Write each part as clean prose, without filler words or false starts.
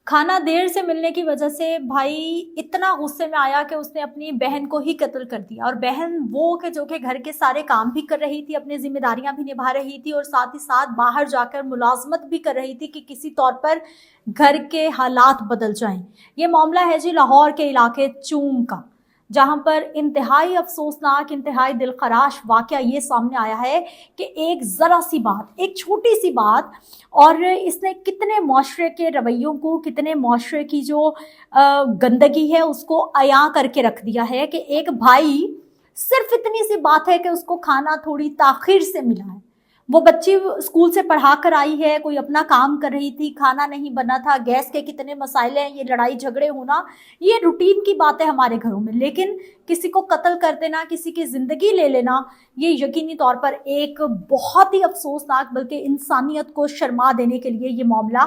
खाना देर से मिलने की वजह से भाई इतना गुस्से में आया कि उसने अपनी बहन को ही कत्ल कर दिया। और बहन वो कि जो कि घर के सारे काम भी कर रही थी, अपनी जिम्मेदारियां भी निभा रही थी और साथ ही साथ बाहर जाकर मुलाजमत भी कर रही थी कि किसी तौर पर घर के हालात बदल जाएं। ये मामला है जी लाहौर के इलाके चूंग का, जहां पर इंतहाई अफसोसनाक, इंतहाई दिलखराश वाकया ये सामने आया है कि एक ज़रा सी बात, एक छोटी सी बात, और इसने कितने मुआशरे के रवैयों को, कितने मुआशरे की जो गंदगी है उसको अया करके रख दिया है कि एक भाई, सिर्फ इतनी सी बात है कि उसको खाना थोड़ी ताखिर से मिला है। वो बच्ची स्कूल से पढ़ा कर आई है, कोई अपना काम कर रही थी, खाना नहीं बना था, गैस के कितने मसाइले हैं, ये लड़ाई झगड़े होना ये रूटीन की बात है हमारे घरों में। लेकिन किसी को कत्ल कर देना, किसी की जिंदगी ले लेना, ये यकीनी तौर पर एक बहुत ही अफसोसनाक, बल्कि इंसानियत को शर्मा देने के लिए ये मामला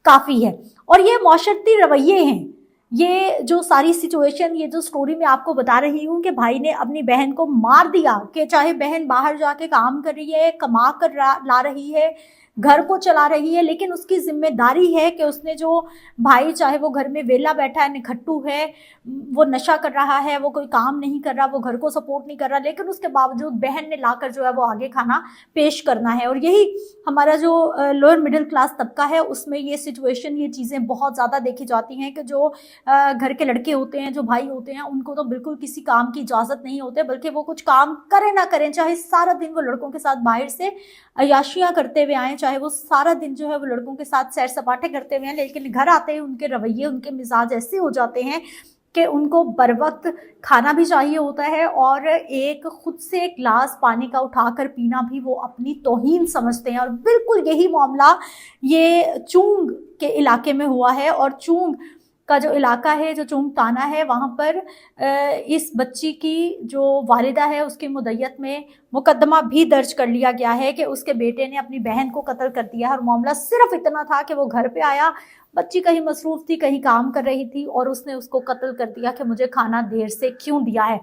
काफ़ी है। और ये माशरती रवैये हैं, ये जो सारी सिचुएशन, ये जो स्टोरी मैं आपको बता रही हूँ कि भाई ने अपनी बहन को मार दिया, कि चाहे बहन बाहर जाके काम कर रही है, कमा कर ला रही है, घर को चला रही है, लेकिन उसकी जिम्मेदारी है कि उसने जो भाई, चाहे वो घर में वेला बैठा है, निखट्टू है, वो नशा कर रहा है, वो कोई काम नहीं कर रहा, वो घर को सपोर्ट नहीं कर रहा, लेकिन उसके बावजूद बहन ने लाकर जो है वो आगे खाना पेश करना है। और यही हमारा जो लोअर मिडिल क्लास तबका है उसमें ये सिचुएशन, ये चीज़ें बहुत ज़्यादा देखी जाती हैं कि जो घर के लड़के होते हैं, जो भाई होते हैं, उनको तो बिल्कुल किसी काम की इजाज़त नहीं होती, बल्कि वो कुछ काम करें ना करें, चाहे सारा दिन वो लड़कों के साथ बाहर से अय्याशियाँ करते हुए आएँ, चाहे वो सारा दिन जो है वो लड़कों के साथ सैर सपाटे करते हुए हैं, लेकिन घर आते हैं उनके रवैये, उनके मिजाज ऐसे हो जाते हैं कि उनको बर वक्त खाना भी चाहिए होता है, और एक खुद से एक गिलास पानी का उठाकर पीना भी वो अपनी तौहीन समझते हैं। और बिल्कुल यही मामला ये चूंग के इलाके में हुआ है। और चूंग का जो इलाका है, जो चूंग थाना है, वहाँ पर इस बच्ची की जो वालिदा है उसकी मुद्दत में मुकदमा भी दर्ज कर लिया गया है कि उसके बेटे ने अपनी बहन को कत्ल कर दिया है। और मामला सिर्फ इतना था कि वो घर पे आया, बच्ची कहीं मसरूफ़ थी, कहीं काम कर रही थी, और उसने उसको कत्ल कर दिया कि मुझे खाना देर से क्यों दिया है।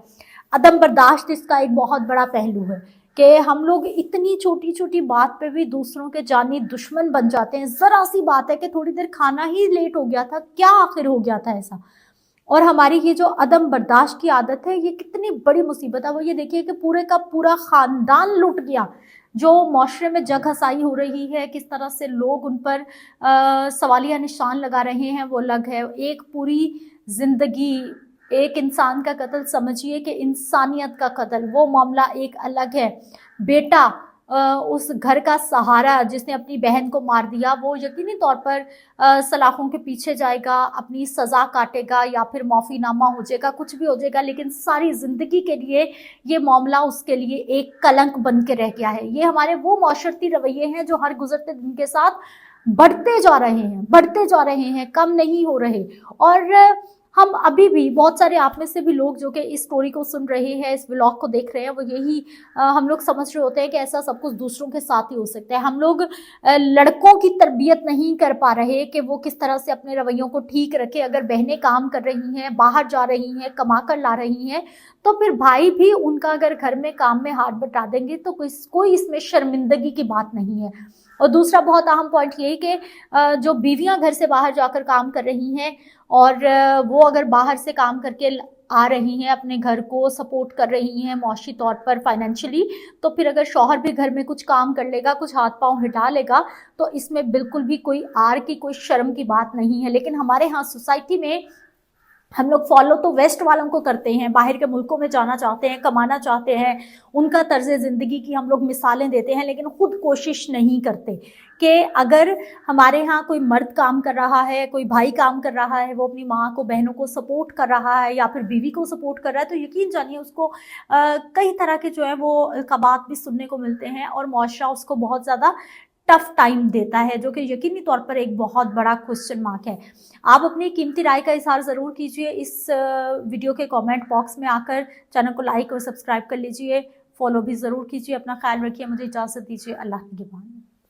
अदम बर्दाश्त इसका एक बहुत बड़ा पहलू है कि हम लोग इतनी छोटी छोटी बात पे भी दूसरों के जानी दुश्मन बन जाते हैं। ज़रा सी बात है कि थोड़ी देर खाना ही लेट हो गया था, क्या आखिर हो गया था ऐसा। और हमारी ये जो अदम बर्दाश्त की आदत है, ये कितनी बड़ी मुसीबत है। वो ये देखिए कि पूरे का पूरा ख़ानदान लुट गया। जो माशरे में जग हसाई हो रही है, किस तरह से लोग उन पर सवालिया निशान लगा रहे हैं, वो अलग है। एक पूरी ज़िंदगी, एक इंसान का कत्ल समझिए कि इंसानियत का कत्ल, वो मामला एक अलग है। बेटा उस घर का सहारा जिसने अपनी बहन को मार दिया, वो यकीनी तौर पर सलाखों के पीछे जाएगा, अपनी सज़ा काटेगा, या फिर माफ़ीनामा हो जाएगा, कुछ भी हो जाएगा, लेकिन सारी ज़िंदगी के लिए ये मामला उसके लिए एक कलंक बन के रह गया है। ये हमारे वो माशरती रवैये हैं जो हर गुजरते दिन के साथ बढ़ते जा रहे हैं, बढ़ते जा रहे हैं, कम नहीं हो रहे। और हम अभी भी, बहुत सारे आप में से भी लोग जो कि इस स्टोरी को सुन रहे हैं, इस व्लॉग को देख रहे हैं, वो यही हम लोग समझ रहे होते हैं कि ऐसा सब कुछ दूसरों के साथ ही हो सकता है। हम लोग लड़कों की तरबियत नहीं कर पा रहे कि वो किस तरह से अपने रवैयों को ठीक रखें। अगर बहनें काम कर रही हैं, बाहर जा रही हैं, कमा कर ला रही हैं, तो फिर भाई भी उनका अगर घर में काम में हाथ बटा देंगे तो कोई इसमें शर्मिंदगी की बात नहीं है। और दूसरा बहुत अहम पॉइंट ये कि जो बीवियां घर से बाहर जाकर काम कर रही हैं, और वो अगर बाहर से काम करके आ रही हैं, अपने घर को सपोर्ट कर रही हैं मौशी तौर पर फाइनेंशियली, तो फिर अगर शौहर भी घर में कुछ काम कर लेगा, कुछ हाथ पांव हिटा लेगा, तो इसमें बिल्कुल भी कोई आर की, कोई शर्म की बात नहीं है। लेकिन हमारे यहाँ सोसाइटी में हम लोग फॉलो तो वेस्ट वालों को करते हैं, बाहर के मुल्कों में जाना चाहते हैं, कमाना चाहते हैं, उनका तर्ज ज़िंदगी की हम लोग मिसालें देते हैं, लेकिन खुद कोशिश नहीं करते कि अगर हमारे यहाँ कोई मर्द काम कर रहा है, कोई भाई काम कर रहा है, वो अपनी माँ को, बहनों को सपोर्ट कर रहा है, या फिर बीवी को सपोर्ट कर रहा है, तो यकीन जानिए उसको कई तरह के जो है वो अलक़ाबात भी सुनने को मिलते हैं, और मुआशरा उसको बहुत ज़्यादा टफ टाइम देता है, जो कि यकीनी तौर पर एक बहुत बड़ा क्वेश्चन मार्क है। आप अपनी कीमती राय का इज़हार ज़रूर कीजिए इस वीडियो के कमेंट बॉक्स में आकर। चैनल को लाइक और सब्सक्राइब कर लीजिए, फॉलो भी ज़रूर कीजिए। अपना ख्याल रखिए, मुझे इजाज़त दीजिए। अल्लाह निगहबान।